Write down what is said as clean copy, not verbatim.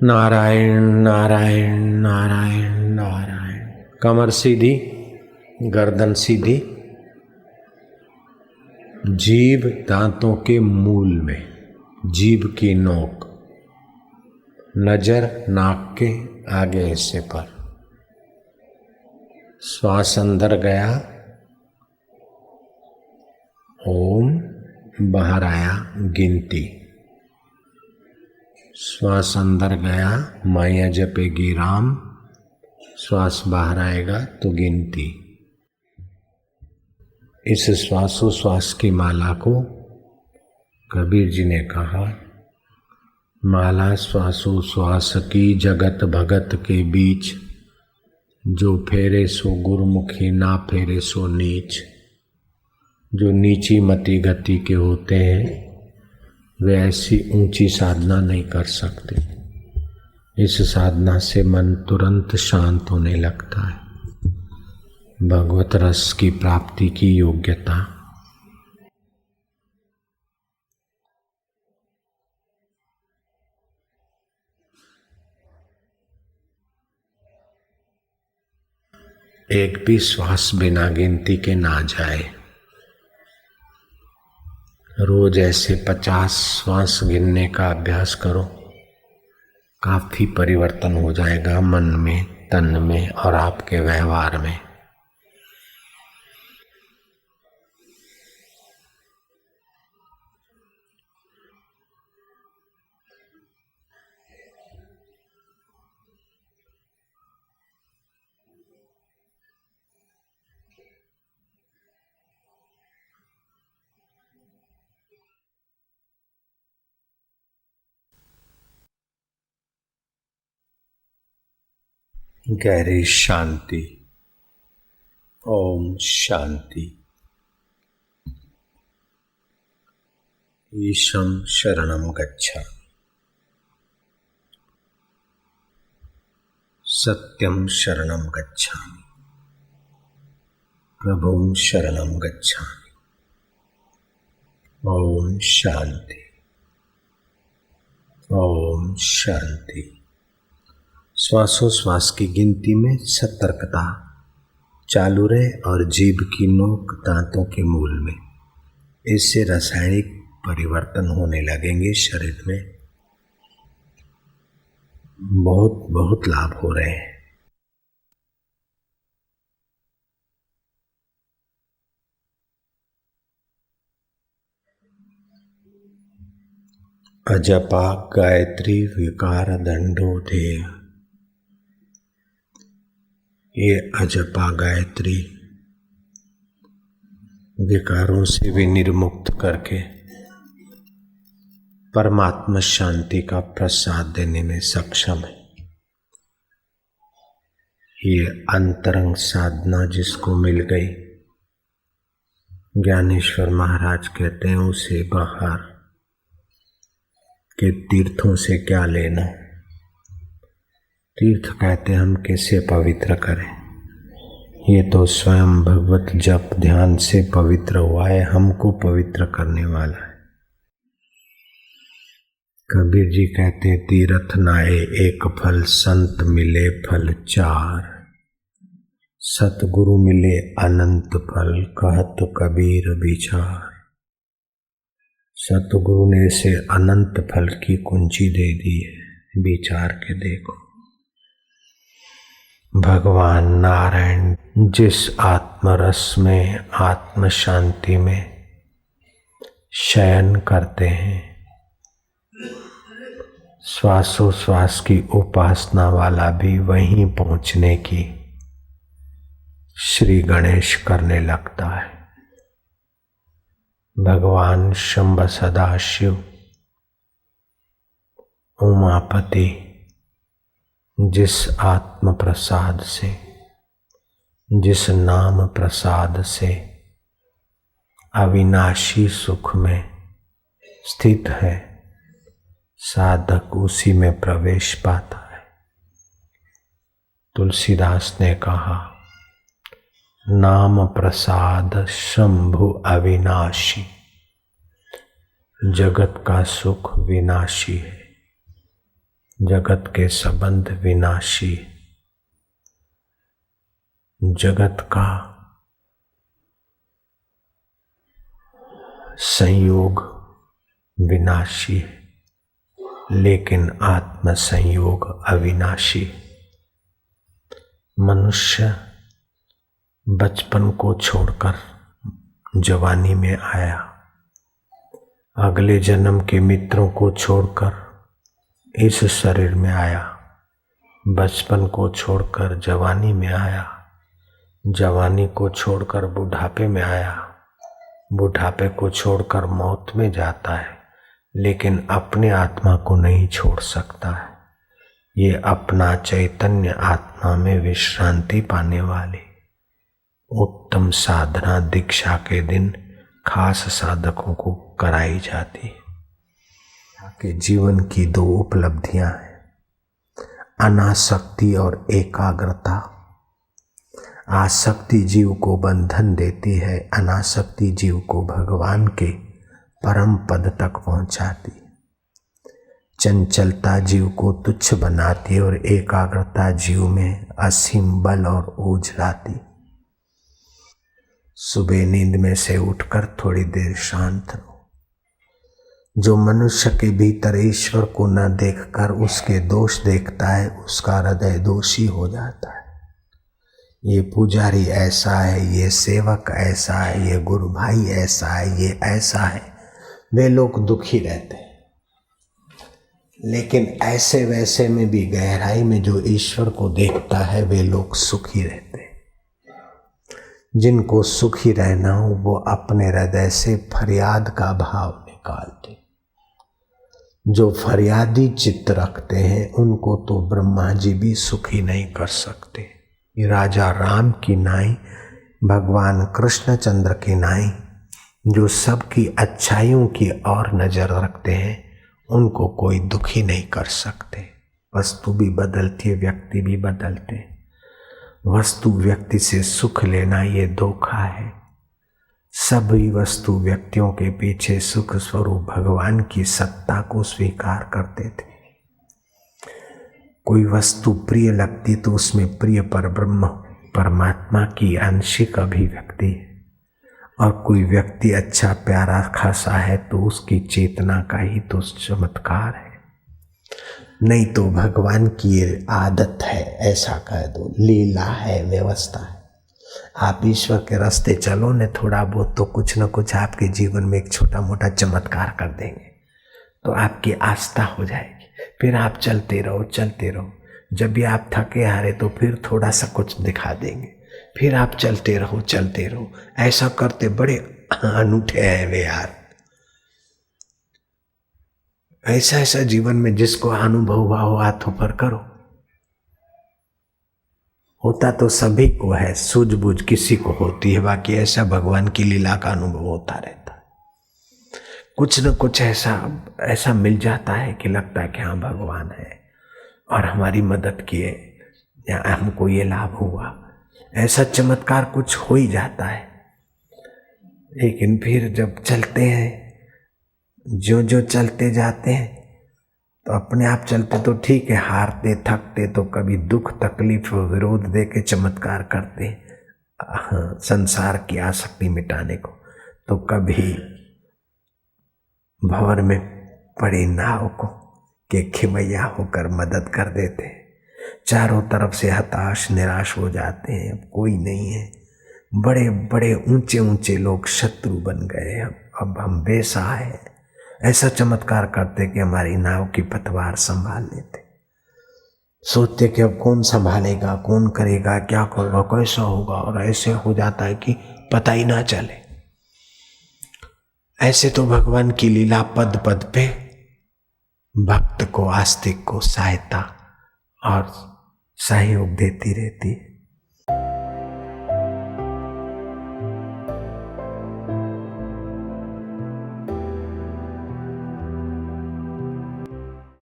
नारायण नारायण नारायण नारायण। कमर सीधी, गर्दन सीधी, जीभ दांतों के मूल में, जीभ की नोक, नजर नाक के आगे हिस्से पर। श्वास अंदर गया ओम, बाहर आया गिनती। श्वास अंदर गया माया जपेगी राम, श्वास बाहर आएगा तो गिनती। इस श्वासोश्वास की माला को कबीर जी ने कहा, माला श्वासोश्वास की जगत भगत के बीच, जो फेरे सो गुरुमुखी ना फेरे सो नीच। जो नीची मति गति के होते हैं वे ऐसी ऊंची साधना नहीं कर सकते। इस साधना से मन तुरंत शांत होने लगता है। भगवत रस की प्राप्ति की योग्यता। एक भी श्वास बिना गिनती के ना जाए। रोज ऐसे 50 श्वास गिनने का अभ्यास करो, काफी परिवर्तन हो जाएगा मन में, तन में और आपके व्यवहार में। गहरी शांति। ओम शांति। ईशं शरणं गच्छामि, सत्यं शरणं गच्छामि, प्रभुं शरणं गच्छामि। ओम शांति। ओम शांति। श्वासोश्वास की गिनती में सतर्कता चालू रहे और जीभ की नोक दांतों के मूल में। इससे रासायनिक परिवर्तन होने लगेंगे शरीर में। बहुत बहुत लाभ हो रहे हैं। अजपा गायत्री विकार दंडोधेय। ये अजपा गायत्री विकारों से भी निर्मुक्त करके परमात्मा शांति का प्रसाद देने में सक्षम है। ये अंतरंग साधना जिसको मिल गई, ज्ञानेश्वर महाराज कहते हैं उसे बाहर के तीर्थों से क्या लेना। तीर्थ कहते हम कैसे पवित्र करें। ये तो स्वयं भगवत जप ध्यान से पवित्र हुआ है, हमको पवित्र करने वाला है। कबीर जी कहते तीर्थ नाए एक फल, संत मिले फल चार। सतगुरु मिले अनंत फल, कहत कबीर विचार। सतगुरु ने इसे अनंत फल की कुंजी दे दी है, विचार के देखो। भगवान नारायण जिस आत्मरस में, आत्म शांति में शयन करते हैं, श्वासोश्वास की उपासना वाला भी वहीं पहुंचने की श्री गणेश करने लगता है। भगवान शंभ सदाशिव उमापति जिस आत्म प्रसाद से, जिस नाम प्रसाद से अविनाशी सुख में स्थित है, साधक उसी में प्रवेश पाता है। तुलसीदास ने कहा, नाम प्रसाद शंभु अविनाशी। जगत का सुख विनाशी है, जगत के संबंध विनाशी, जगत का संयोग विनाशी है, लेकिन आत्म संयोग अविनाशी। मनुष्य बचपन को छोड़कर जवानी में आया, अगले जन्म के मित्रों को छोड़कर इस शरीर में आया, बचपन को छोड़कर जवानी में आया, जवानी को छोड़कर बुढ़ापे में आया, बुढ़ापे को छोड़कर मौत में जाता है, लेकिन अपने आत्मा को नहीं छोड़ सकता है। ये अपना चैतन्य आत्मा में विश्रांति पाने वाली उत्तम साधना दीक्षा के दिन खास साधकों को कराई जाती है। कि जीवन की दो उपलब्धियां हैं, अनासक्ति और एकाग्रता। आसक्ति जीव को बंधन देती है, अनासक्ति जीव को भगवान के परम पद तक पहुंचाती। चंचलता जीव को तुच्छ बनाती और एकाग्रता जीव में असीम बल और ओज लाती। सुबह नींद में से उठकर थोड़ी देर शांत रहो। जो मनुष्य के भीतर ईश्वर को न देखकर उसके दोष देखता है, उसका हृदय दोषी हो जाता है। ये पुजारी ऐसा है, ये सेवक ऐसा है, ये गुरु भाई ऐसा है, ये ऐसा है, वे लोग दुखी रहते हैं। लेकिन ऐसे वैसे में भी गहराई में जो ईश्वर को देखता है, वे लोग सुखी रहते हैं। जिनको सुखी रहना हो वो अपने हृदय से फरियाद का भाव निकालते। जो फरियादी चित्त रखते हैं उनको तो ब्रह्मा जी भी सुखी नहीं कर सकते। राजा राम की नाई, भगवान कृष्णचंद्र की नाई, जो सबकी अच्छाइयों की ओर नजर रखते हैं, उनको कोई दुखी नहीं कर सकते। वस्तु भी बदलती है, व्यक्ति भी बदलते हैं। वस्तु व्यक्ति से सुख लेना ये धोखा है। सभी वस्तु व्यक्तियों के पीछे सुख स्वरूप भगवान की सत्ता को स्वीकार करते थे। कोई वस्तु प्रिय लगती तो उसमें प्रिय परब्रह्म परमात्मा की आंशिक अभिव्यक्ति है, और कोई व्यक्ति अच्छा प्यारा खासा है तो उसकी चेतना का ही तो चमत्कार है। नहीं तो भगवान की ये आदत है, ऐसा कह दो, लीला है, व्यवस्था है। आप ईश्वर के रास्ते चलो ने, थोड़ा बहुत तो कुछ न कुछ आपके जीवन में एक छोटा मोटा चमत्कार कर देंगे, तो आपकी आस्था हो जाएगी। फिर आप चलते रहो चलते रहो। जब भी आप थके हारे तो फिर थोड़ा सा कुछ दिखा देंगे, फिर आप चलते रहो चलते रहो। ऐसा करते बड़े अनूठे हैं वे यार। ऐसा ऐसा जीवन में जिसको अनुभव हुआ हो हाथों पर करो। होता तो सभी को है, सूझबूझ किसी को होती है, बाकी ऐसा भगवान की लीला का अनुभव होता रहता है। कुछ न कुछ ऐसा मिल जाता है कि लगता है कि हाँ भगवान है और हमारी मदद किए या हमको ये लाभ हुआ। ऐसा चमत्कार कुछ हो ही जाता है। लेकिन फिर जब चलते हैं, जो चलते जाते हैं तो अपने आप चलते तो ठीक है, हारते थकते तो कभी दुख तकलीफ विरोध दे के चमत्कार करते संसार की आसक्ति मिटाने को, तो कभी भंवर में पड़ी नाव को के खिवैया होकर मदद कर देते। चारों तरफ से हताश निराश हो जाते हैं, अब कोई नहीं है। बड़े बड़े ऊंचे ऊंचे लोग शत्रु बन गए, अब हम बेसहाय हैं। ऐसा चमत्कार करते कि हमारी नाव की पतवार संभाल लेते। सोचते कि अब कौन संभालेगा, कौन करेगा, क्या करेगा, कैसा होगा, और ऐसे हो जाता है कि पता ही ना चले। ऐसे तो भगवान की लीला पद पद पे भक्त को आस्तिक को सहायता और सहयोग देती रहती है।